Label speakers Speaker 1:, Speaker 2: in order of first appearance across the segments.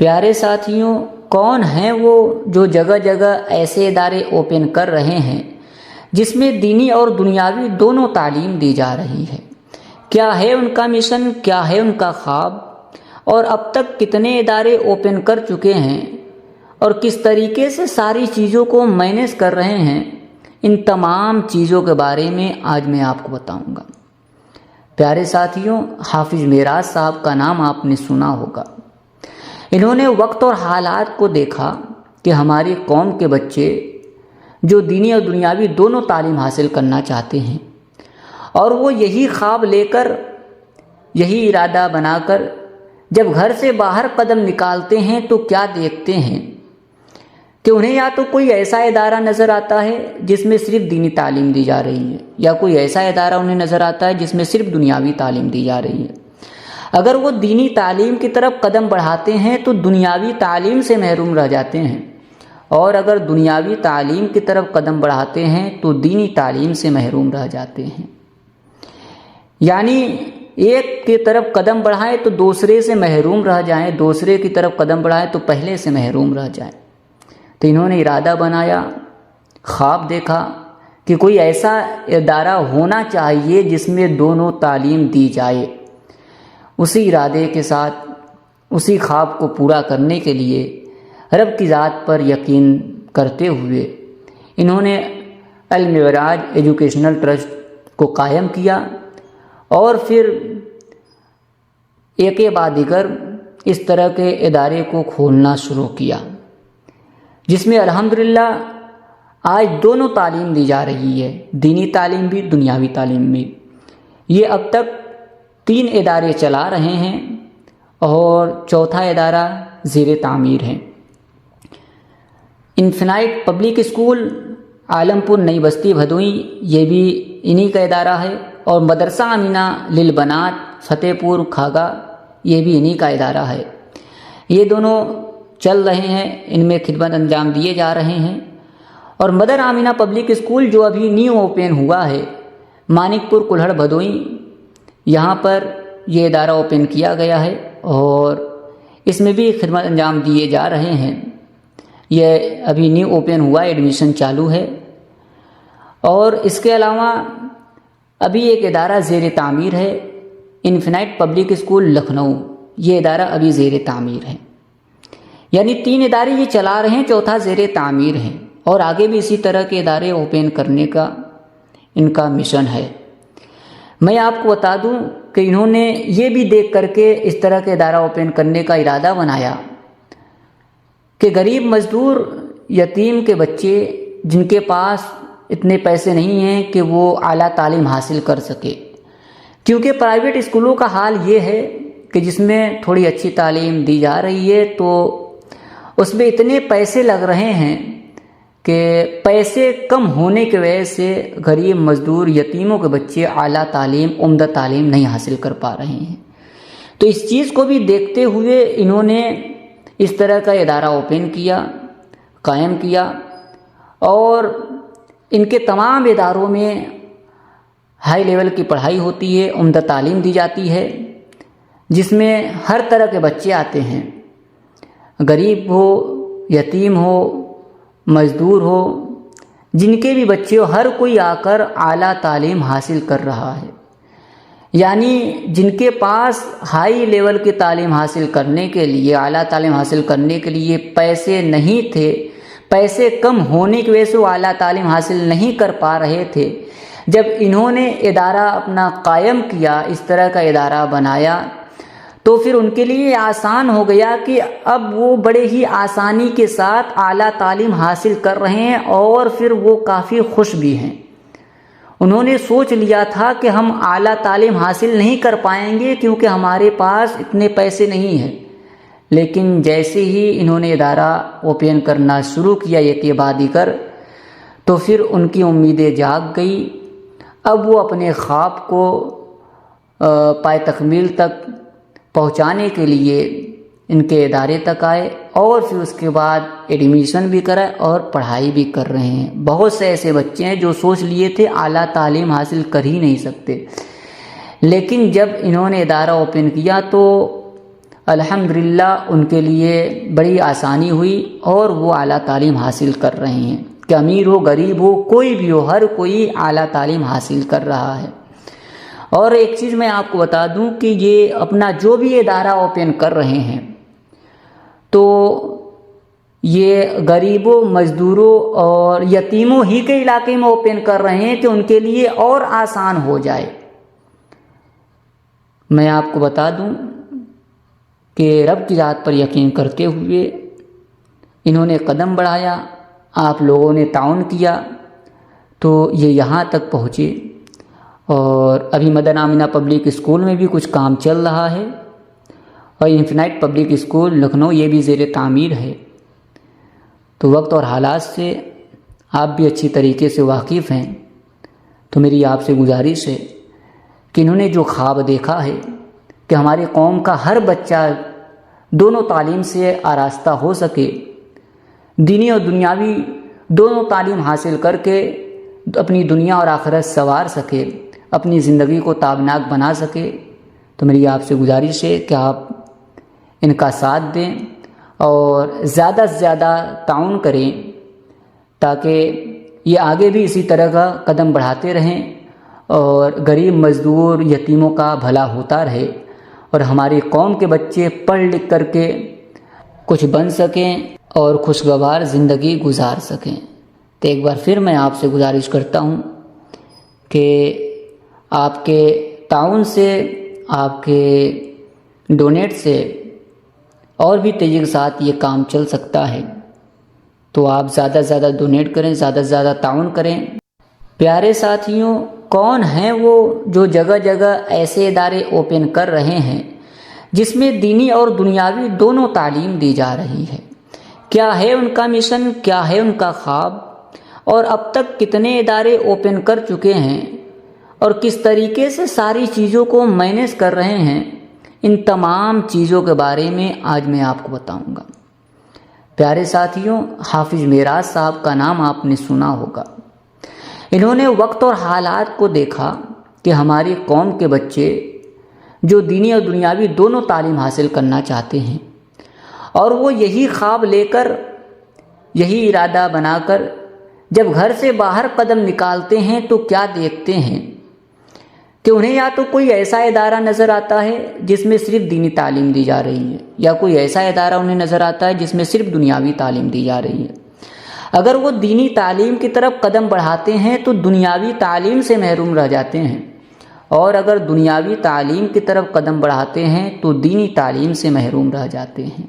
Speaker 1: پیارے ساتھیوں، کون ہیں وہ جو جگہ جگہ ایسے ادارے اوپن کر رہے ہیں جس میں دینی اور دنیاوی دونوں تعلیم دی جا رہی ہے؟ کیا ہے ان کا مشن؟ کیا ہے ان کا خواب؟ اور اب تک کتنے ادارے اوپن کر چکے ہیں اور کس طریقے سے ساری چیزوں کو مینیج کر رہے ہیں؟ ان تمام چیزوں کے بارے میں آج میں آپ کو بتاؤں گا۔ پیارے ساتھیوں، حافظ معراج صاحب کا نام آپ نے سنا ہوگا۔ انہوں نے وقت اور حالات کو دیکھا کہ ہماری قوم کے بچے جو دینی اور دنیاوی دونوں تعلیم حاصل کرنا چاہتے ہیں، اور وہ یہی خواب لے کر، یہی ارادہ بنا کر جب گھر سے باہر قدم نکالتے ہیں تو کیا دیکھتے ہیں کہ انہیں یا تو کوئی ایسا ادارہ نظر آتا ہے جس میں صرف دینی تعلیم دی جا رہی ہے، یا کوئی ایسا ادارہ انہیں نظر آتا ہے جس میں صرف دنیاوی تعلیم دی جا رہی ہے۔ اگر وہ دینی تعلیم کی طرف قدم بڑھاتے ہیں تو دنیاوی تعلیم سے محروم رہ جاتے ہیں، اور اگر دنیاوی تعلیم کی طرف قدم بڑھاتے ہیں تو دینی تعلیم سے محروم رہ جاتے ہیں۔ یعنی ایک کی طرف قدم بڑھائیں تو دوسرے سے محروم رہ جائیں، دوسرے کی طرف قدم بڑھائیں تو پہلے سے محروم رہ جائیں۔ تو انہوں نے ارادہ بنایا، خواب دیکھا کہ کوئی ایسا ادارہ ہونا چاہیے جس میں دونوں تعلیم دی جائے۔ اسی ارادے کے ساتھ، اسی خواب کو پورا کرنے کے لیے رب کی ذات پر یقین کرتے ہوئے انہوں نے المعراج ایجوکیشنل ٹرسٹ کو قائم کیا، اور پھر ایک بعد دیگر اس طرح کے ادارے کو کھولنا شروع کیا، جس میں الحمدللہ آج دونوں تعلیم دی جا رہی ہے، دینی تعلیم بھی، دنیاوی تعلیم بھی۔ یہ اب تک 3 ادارے چلا رہے ہیں اور چوتھا ادارہ زیر تعمیر ہے۔ انفینائٹ پبلک اسکول عالم پور نئی بستی بھدوئی، یہ بھی انہی کا ادارہ ہے، اور مدرسہ آمینہ للبنات فتح پور کھاگا، یہ بھی انہی کا ادارہ ہے۔ یہ دونوں چل رہے ہیں، ان میں خدمت انجام دیے جا رہے ہیں۔ اور مدر آمینہ پبلک اسکول جو ابھی نیو اوپن ہوا ہے مانک پور کلہڑ بھدوئی، یہاں پر یہ ادارہ اوپن کیا گیا ہے اور اس میں بھی خدمت انجام دیے جا رہے ہیں۔ یہ ابھی نیو اوپن ہوا، ایڈمیشن چالو ہے۔ اور اس کے علاوہ ابھی ایک ادارہ زیر تعمیر ہے، انفینائٹ پبلک اسکول لکھنؤ، یہ ادارہ ابھی زیر تعمیر ہے۔ یعنی 3 ادارے یہ چلا رہے ہیں، چوتھا زیر تعمیر ہے، اور آگے بھی اسی طرح کے ادارے اوپن کرنے کا ان کا مشن ہے۔ میں آپ کو بتا دوں کہ انہوں نے یہ بھی دیکھ کر کے اس طرح کے ادارہ اوپن کرنے کا ارادہ بنایا کہ غریب مزدور یتیم کے بچے جن کے پاس اتنے پیسے نہیں ہیں کہ وہ اعلیٰ تعلیم حاصل کر سکے، کیونکہ پرائیویٹ اسکولوں کا حال یہ ہے کہ جس میں تھوڑی اچھی تعلیم دی جا رہی ہے تو اس میں اتنے پیسے لگ رہے ہیں کہ پیسے کم ہونے کی وجہ سے غریب مزدور یتیموں کے بچے اعلیٰ تعلیم، عمدہ تعلیم نہیں حاصل کر پا رہے ہیں۔ تو اس چیز کو بھی دیکھتے ہوئے انہوں نے اس طرح کا ادارہ اوپن کیا، قائم کیا، اور ان کے تمام اداروں میں ہائی لیول کی پڑھائی ہوتی ہے، عمدہ تعلیم دی جاتی ہے، جس میں ہر طرح کے بچے آتے ہیں، غریب ہو، یتیم ہو، مزدور ہو، جن کے بھی بچے ہو، ہر کوئی آ کر اعلیٰ تعلیم حاصل کر رہا ہے۔ یعنی جن کے پاس ہائی لیول کی تعلیم حاصل کرنے کے لیے، اعلیٰ تعلیم حاصل کرنے کے لیے پیسے نہیں تھے، پیسے کم ہونے کی وجہ سے وہ اعلیٰ تعلیم حاصل نہیں کر پا رہے تھے، جب انہوں نے ادارہ اپنا قائم کیا، اس طرح کا ادارہ بنایا، تو پھر ان کے لیے آسان ہو گیا کہ اب وہ بڑے ہی آسانی کے ساتھ اعلیٰ تعلیم حاصل کر رہے ہیں، اور پھر وہ کافی خوش بھی ہیں۔ انہوں نے سوچ لیا تھا کہ ہم اعلیٰ تعلیم حاصل نہیں کر پائیں گے کیونکہ ہمارے پاس اتنے پیسے نہیں ہیں، لیکن جیسے ہی انہوں نے ادارہ اوپن کرنا شروع کیا ایک کے بعد دیگر، تو پھر ان کی امیدیں جاگ گئی۔ اب وہ اپنے خواب کو پائے تکمیل تک پہنچانے کے لیے ان کے ادارے تک آئے، اور پھر اس کے بعد ایڈمیشن بھی کرائے اور پڑھائی بھی کر رہے ہیں۔ بہت سے ایسے بچے ہیں جو سوچ لیے تھے اعلیٰ تعلیم حاصل کر ہی نہیں سکتے، لیکن جب انہوں نے ادارہ اوپن کیا تو الحمدللہ ان کے لیے بڑی آسانی ہوئی اور وہ اعلیٰ تعلیم حاصل کر رہے ہیں کہ امیر ہو غریب ہو کوئی بھی ہو، ہر کوئی اعلیٰ تعلیم حاصل کر رہا ہے۔ اور ایک چیز میں آپ کو بتا دوں کہ یہ اپنا جو بھی ادارہ اوپن کر رہے ہیں تو یہ غریبوں، مزدوروں اور یتیموں ہی کے علاقے میں اوپن کر رہے ہیں کہ ان کے لیے اور آسان ہو جائے۔ میں آپ کو بتا دوں کہ رب کی ذات پر یقین کرتے ہوئے انہوں نے قدم بڑھایا، آپ لوگوں نے تعاون کیا تو یہ یہاں تک پہنچے۔ اور ابھی مدن آمنہ پبلک اسکول میں بھی کچھ کام چل رہا ہے، اور انفینائٹ پبلک اسکول لکھنؤ یہ بھی زیر تعمیر ہے۔ تو وقت اور حالات سے آپ بھی اچھی طریقے سے واقف ہیں، تو میری آپ سے گزارش ہے کہ انہوں نے جو خواب دیکھا ہے کہ ہماری قوم کا ہر بچہ دونوں تعلیم سے آراستہ ہو سکے، دینی اور دنیاوی دونوں تعلیم حاصل کر کے اپنی دنیا اور آخرت سنوار سکے، اپنی زندگی کو تابناک بنا سکے، تو میری آپ سے گزارش ہے کہ آپ ان کا ساتھ دیں اور زیادہ سے زیادہ تعاون کریں تاکہ یہ آگے بھی اسی طرح کا قدم بڑھاتے رہیں اور غریب، مزدور، یتیموں کا بھلا ہوتا رہے اور ہماری قوم کے بچے پڑھ لکھ کر کے کچھ بن سکیں اور خوشگوار زندگی گزار سکیں۔ تو ایک بار پھر میں آپ سے گزارش کرتا ہوں کہ آپ کے تعاون سے، آپ کے ڈونیٹ سے اور بھی تیزی کے ساتھ یہ کام چل سکتا ہے، تو آپ زیادہ سے زیادہ ڈونیٹ کریں، زیادہ سے زیادہ تعاون کریں۔ پیارے ساتھیوں، کون ہیں وہ جو جگہ جگہ ایسے ادارے اوپن کر رہے ہیں جس میں دینی اور دنیاوی دونوں تعلیم دی جا رہی ہے؟ کیا ہے ان کا مشن، کیا ہے ان کا خواب، اور اب تک کتنے ادارے اوپن کر چکے ہیں اور کس طریقے سے ساری چیزوں کو مینیج کر رہے ہیں؟ ان تمام چیزوں کے بارے میں آج میں آپ کو بتاؤں گا۔ پیارے ساتھیوں، حافظ معراج صاحب کا نام آپ نے سنا ہوگا۔ انہوں نے وقت اور حالات کو دیکھا کہ ہماری قوم کے بچے جو دینی اور دنیاوی دونوں تعلیم حاصل کرنا چاہتے ہیں، اور وہ یہی خواب لے کر، یہی ارادہ بنا کر جب گھر سے باہر قدم نکالتے ہیں تو کیا دیکھتے ہیں کہ انہیں یا تو کوئی ایسا ادارہ نظر آتا ہے جس میں صرف دینی تعلیم دی جا رہی ہے، یا کوئی ایسا ادارہ انہیں نظر آتا ہے جس میں صرف دنیاوی تعلیم دی جا رہی ہے۔ اگر وہ دینی تعلیم کی طرف قدم بڑھاتے ہیں تو دنیاوی تعلیم سے محروم رہ جاتے ہیں، اور اگر دنیاوی تعلیم کی طرف قدم بڑھاتے ہیں تو دینی تعلیم سے محروم رہ جاتے ہیں۔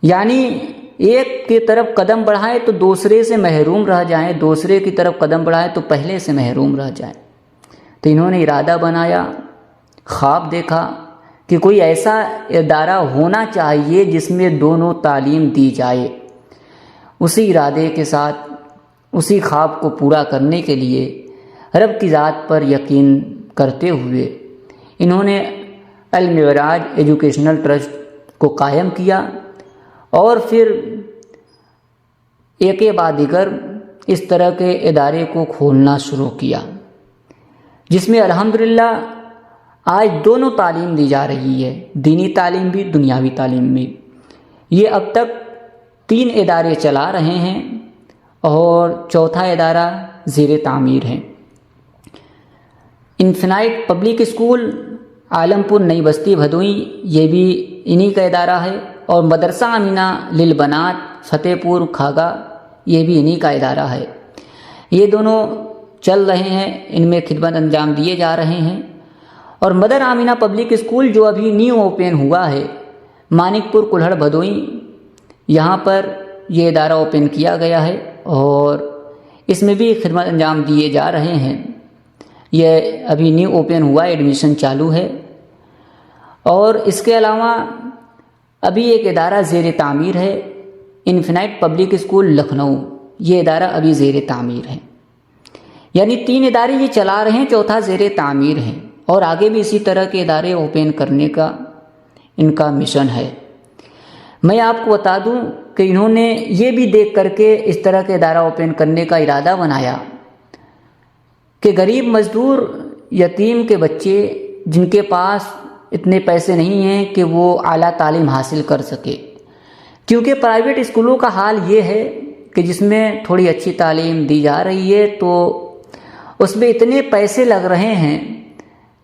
Speaker 1: یعنی ایک کی طرف قدم بڑھائیں تو دوسرے سے محروم رہ جائیں، دوسرے کی طرف قدم بڑھائیں تو پہلے سے محروم رہ جائیں۔ تو انہوں نے ارادہ بنایا، خواب دیکھا کہ کوئی ایسا ادارہ ہونا چاہیے جس میں دونوں تعلیم دی جائے۔ اسی ارادے کے ساتھ، اسی خواب کو پورا کرنے کے لیے رب کی ذات پر یقین کرتے ہوئے انہوں نے المعراج ایجوکیشنل ٹرسٹ کو قائم کیا، اور پھر ایک بعد دیگر اس طرح کے ادارے کو کھولنا شروع کیا، جس میں الحمدللہ آج دونوں تعلیم دی جا رہی ہے، دینی تعلیم بھی، دنیاوی تعلیم بھی۔ یہ اب تک 3 ادارے چلا رہے ہیں اور چوتھا ادارہ زیر تعمیر ہے۔ انفینائٹ پبلک اسکول عالم پور نئی بستی بھدوئی یہ بھی انہی کا ادارہ ہے، اور مدرسہ آمنہ للبنات فتح پور کھاگا یہ بھی انہی کا ادارہ ہے۔ یہ دونوں چل رہے ہیں، ان میں خدمت انجام دیے جا رہے ہیں۔ اور مدر آمنہ پبلک اسکول جو ابھی نیو اوپن ہوا ہے مانک پور کلہڑ بھدوئی، یہاں پر یہ ادارہ اوپن کیا گیا ہے اور اس میں بھی خدمت انجام دیے جا رہے ہیں۔ یہ ابھی نیو اوپن ہوا، ایڈمیشن چالو ہے۔ اور اس کے علاوہ ابھی ایک ادارہ زیر تعمیر ہے، انفینائٹ پبلک اسکول لکھنؤ، یہ ادارہ ابھی زیر تعمیر ہے۔ یعنی 3 ادارے یہ چلا رہے ہیں، چوتھا زیر تعمیر ہے، اور آگے بھی اسی طرح کے ادارے اوپن کرنے کا ان کا مشن ہے۔ میں آپ کو بتا دوں کہ انہوں نے یہ بھی دیکھ کر کے اس طرح کے ادارہ اوپن کرنے کا ارادہ بنایا کہ غریب، مزدور، یتیم کے بچے جن کے پاس اتنے پیسے نہیں ہیں کہ وہ اعلیٰ تعلیم حاصل کر سکے، کیونکہ پرائیویٹ اسکولوں کا حال یہ ہے کہ جس میں تھوڑی اچھی تعلیم دی جا رہی ہے تو اس میں اتنے پیسے لگ رہے ہیں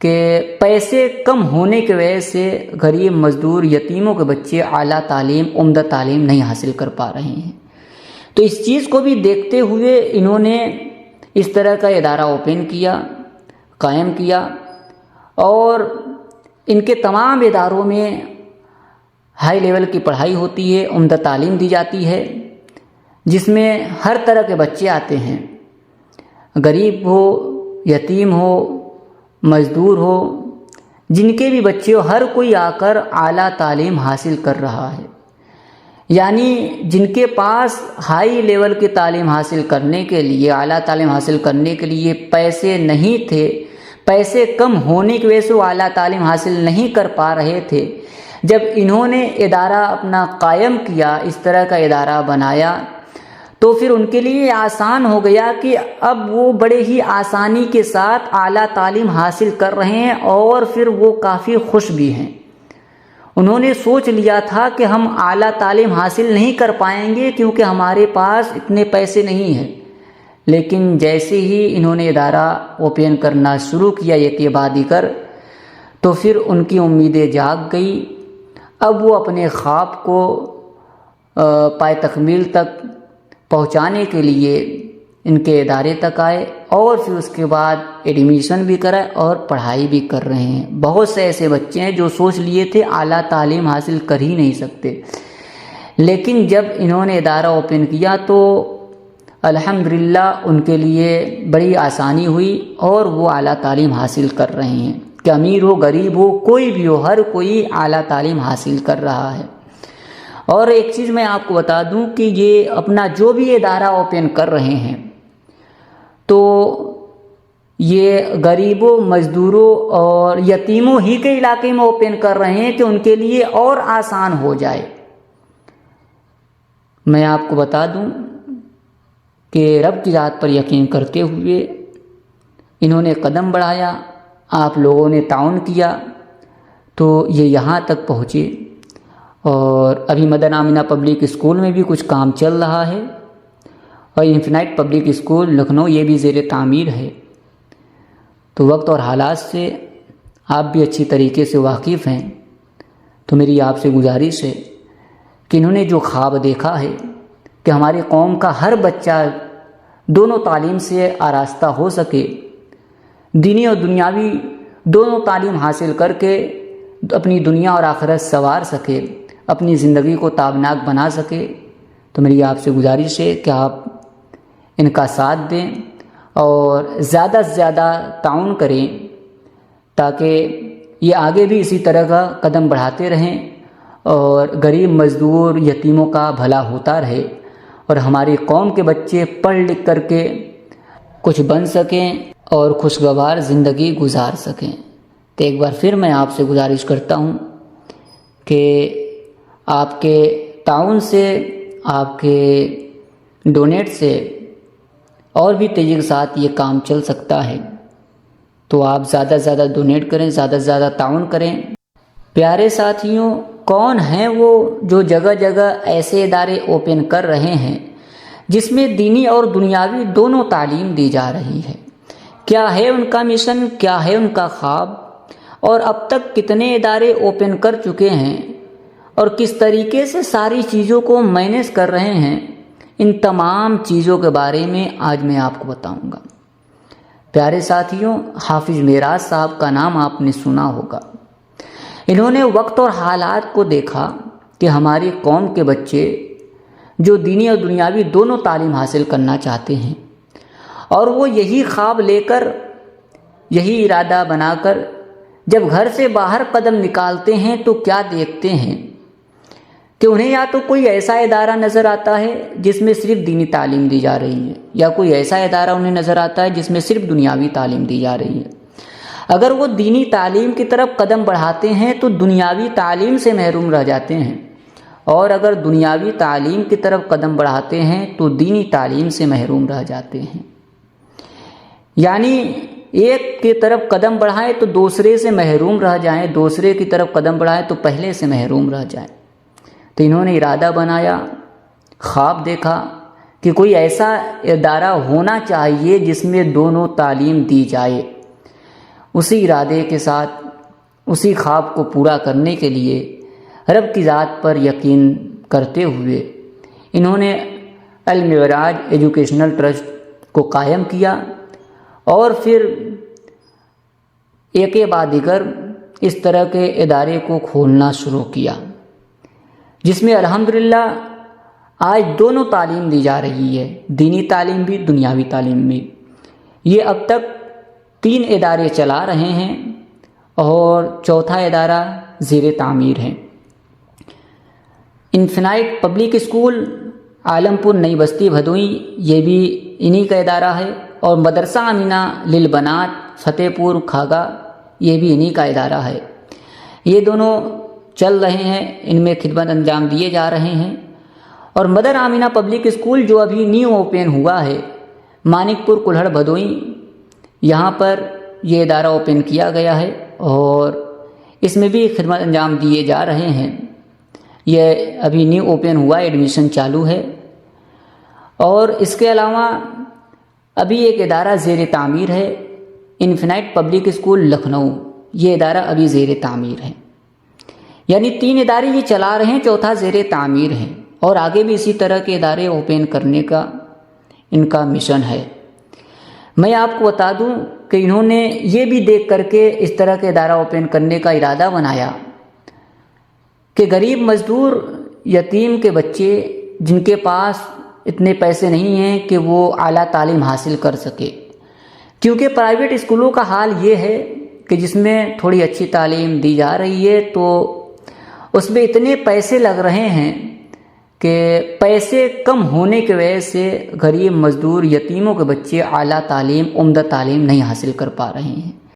Speaker 1: کہ پیسے کم ہونے کی وجہ سے غریب مزدور یتیموں کے بچے اعلیٰ تعلیم عمدہ تعلیم نہیں حاصل کر پا رہے ہیں۔ تو اس چیز کو بھی دیکھتے ہوئے انہوں نے اس طرح کا ادارہ اوپن کیا، قائم کیا، اور ان کے تمام اداروں میں ہائی لیول کی پڑھائی ہوتی ہے، عمدہ تعلیم دی جاتی ہے، جس میں ہر طرح کے بچے آتے ہیں، غریب ہو، یتیم ہو، مزدور ہو، جن کے بھی بچے ہو، ہر کوئی آ کر اعلیٰ تعلیم حاصل کر رہا ہے۔ یعنی جن کے پاس ہائی لیول کی تعلیم حاصل کرنے کے لیے، اعلیٰ تعلیم حاصل کرنے کے لیے پیسے نہیں تھے، پیسے کم ہونے کی وجہ سے وہ اعلیٰ تعلیم حاصل نہیں کر پا رہے تھے، جب انہوں نے ادارہ اپنا قائم کیا، اس طرح کا ادارہ بنایا، تو پھر ان کے لیے آسان ہو گیا کہ اب وہ بڑے ہی آسانی کے ساتھ اعلیٰ تعلیم حاصل کر رہے ہیں، اور پھر وہ کافی خوش بھی ہیں۔ انہوں نے سوچ لیا تھا کہ ہم اعلیٰ تعلیم حاصل نہیں کر پائیں گے کیونکہ ہمارے پاس اتنے پیسے نہیں ہیں، لیکن جیسے ہی انہوں نے ادارہ اوپن کرنا شروع کیا ایک کے بعد دیگر، تو پھر ان کی امیدیں جاگ گئی۔ اب وہ اپنے خواب کو پائے تکمیل تک پہنچانے کے لیے ان کے ادارے تک آئے، اور پھر اس کے بعد ایڈمیشن بھی کرائے اور پڑھائی بھی کر رہے ہیں۔ بہت سے ایسے بچے ہیں جو سوچ لیے تھے اعلیٰ تعلیم حاصل کر ہی نہیں سکتے، لیکن جب انہوں نے ادارہ اوپن کیا تو الحمدللہ ان کے لیے بڑی آسانی ہوئی، اور وہ اعلیٰ تعلیم حاصل کر رہے ہیں، کہ امیر ہو، غریب ہو، کوئی بھی ہو، ہر کوئی اعلیٰ تعلیم حاصل کر رہا ہے۔ اور ایک چیز میں آپ کو بتا دوں کہ یہ اپنا جو بھی ادارہ اوپن کر رہے ہیں تو یہ غریبوں، مزدوروں اور یتیموں ہی کے علاقے میں اوپن کر رہے ہیں کہ ان کے لیے اور آسان ہو جائے۔ میں آپ کو بتا دوں کہ رب کی ذات پر یقین کرتے ہوئے انہوں نے قدم بڑھایا، آپ لوگوں نے تعاون کیا تو یہ یہاں تک پہنچے۔ اور ابھی مدن آمنہ پبلک اسکول میں بھی کچھ کام چل رہا ہے، اور انفینائٹ پبلک اسکول لکھنؤ یہ بھی زیر تعمیر ہے۔ تو وقت اور حالات سے آپ بھی اچھی طریقے سے واقف ہیں، تو میری آپ سے گزارش ہے کہ انہوں نے جو خواب دیکھا ہے کہ ہماری قوم کا ہر بچہ دونوں تعلیم سے آراستہ ہو سکے، دینی اور دنیاوی دونوں تعلیم حاصل کر کے اپنی دنیا اور آخرت سنوار سکے، اپنی زندگی کو تابناک بنا سکے، تو میری آپ سے گزارش ہے کہ آپ ان کا ساتھ دیں اور زیادہ سے زیادہ تعاون کریں، تاکہ یہ آگے بھی اسی طرح کا قدم بڑھاتے رہیں اور غریب، مزدور، یتیموں کا بھلا ہوتا رہے، اور ہماری قوم کے بچے پڑھ لکھ کر کے کچھ بن سکیں اور خوشگوار زندگی گزار سکیں۔ تو ایک بار پھر میں آپ سے گزارش کرتا ہوں کہ آپ کے تعاون سے، آپ کے ڈونیٹ سے اور بھی تیزی کے ساتھ یہ کام چل سکتا ہے، تو آپ زیادہ سے زیادہ ڈونیٹ کریں، زیادہ سے زیادہ تعاون کریں۔ پیارے ساتھیوں، کون ہیں وہ جو جگہ جگہ ایسے ادارے اوپن کر رہے ہیں جس میں دینی اور دنیاوی دونوں تعلیم دی جا رہی ہے؟ کیا ہے ان کا مشن، کیا ہے ان کا خواب، اور اب تک کتنے ادارے اوپن کر چکے ہیں، اور کس طریقے سے ساری چیزوں کو مینیج کر رہے ہیں؟ ان تمام چیزوں کے بارے میں آج میں آپ کو بتاؤں گا۔ پیارے ساتھیوں، حافظ معراج صاحب کا نام آپ نے سنا ہوگا۔ انہوں نے وقت اور حالات کو دیکھا کہ ہماری قوم کے بچے جو دینی اور دنیاوی دونوں تعلیم حاصل کرنا چاہتے ہیں، اور وہ یہی خواب لے کر، یہی ارادہ بنا کر جب گھر سے باہر قدم نکالتے ہیں تو کیا دیکھتے ہیں کہ انہیں یا تو کوئی ایسا ادارہ نظر آتا ہے جس میں صرف دینی تعلیم دی جا رہی ہے، یا کوئی ایسا ادارہ انہیں نظر آتا ہے جس میں صرف دنیاوی تعلیم دی جا رہی ہے۔ اگر وہ دینی تعلیم کی طرف قدم بڑھاتے ہیں تو دنیاوی تعلیم سے محروم رہ جاتے ہیں، اور اگر دنیاوی تعلیم کی طرف قدم بڑھاتے ہیں تو دینی تعلیم سے محروم رہ جاتے ہیں۔ یعنی ایک کی طرف قدم بڑھائیں تو دوسرے سے محروم رہ جائیں، دوسرے کی طرف قدم بڑھائیں تو پہلے سے محروم رہ جائیں۔ تو انہوں نے ارادہ بنایا، خواب دیکھا کہ کوئی ایسا ادارہ ہونا چاہیے جس میں دونوں تعلیم دی جائے۔ اسی ارادے کے ساتھ، اسی خواب کو پورا کرنے کے لیے رب کی ذات پر یقین کرتے ہوئے انہوں نے المعراج ایجوکیشنل ٹرسٹ کو قائم کیا، اور پھر ایک بعد دیگر اس طرح کے ادارے کو کھولنا شروع کیا، جس میں الحمدللہ آج دونوں تعلیم دی جا رہی ہے، دینی تعلیم بھی، دنیاوی تعلیم بھی۔ یہ اب تک 3 ادارے چلا رہے ہیں اور چوتھا ادارہ زیر تعمیر ہے۔ انفینائٹ پبلک اسکول عالم پور نئی بستی بھدوئی، یہ بھی انہی کا ادارہ ہے، اور مدرسہ آمینہ للبنات فتح پور کھاگا، یہ بھی انہی کا ادارہ ہے۔ یہ دونوں چل رہے ہیں، ان میں خدمت انجام دیے جا رہے ہیں۔ اور مدر آمینہ پبلک اسکول جو ابھی نیو اوپن ہوا ہے مانک پور کلہڑ بھدوئی، یہاں پر یہ ادارہ اوپن کیا گیا ہے اور اس میں بھی خدمت انجام دیے جا رہے ہیں۔ یہ ابھی نیو اوپن ہوا، ایڈمیشن چالو ہے۔ اور اس کے علاوہ ابھی ایک ادارہ زیر تعمیر ہے، انفینائٹ پبلک اسکول لکھنؤ، یہ ادارہ ابھی زیر تعمیر ہے۔ یعنی 3 ادارے یہ چلا رہے ہیں، چوتھا زیر تعمیر ہے، اور آگے بھی اسی طرح کے ادارے اوپن کرنے کا ان کا مشن ہے۔ میں آپ کو بتا دوں کہ انہوں نے یہ بھی دیکھ کر کے اس طرح کے ادارہ اوپن کرنے کا ارادہ بنایا کہ غریب مزدور یتیم کے بچے جن کے پاس اتنے پیسے نہیں ہیں کہ وہ اعلیٰ تعلیم حاصل کر سکے، کیونکہ پرائیویٹ اسکولوں کا حال یہ ہے کہ جس میں تھوڑی اچھی تعلیم دی جا رہی ہے تو اس میں اتنے پیسے لگ رہے ہیں کہ پیسے کم ہونے کی وجہ سے غریب مزدور یتیموں کے بچے اعلیٰ تعلیم، عمدہ تعلیم نہیں حاصل کر پا رہے ہیں۔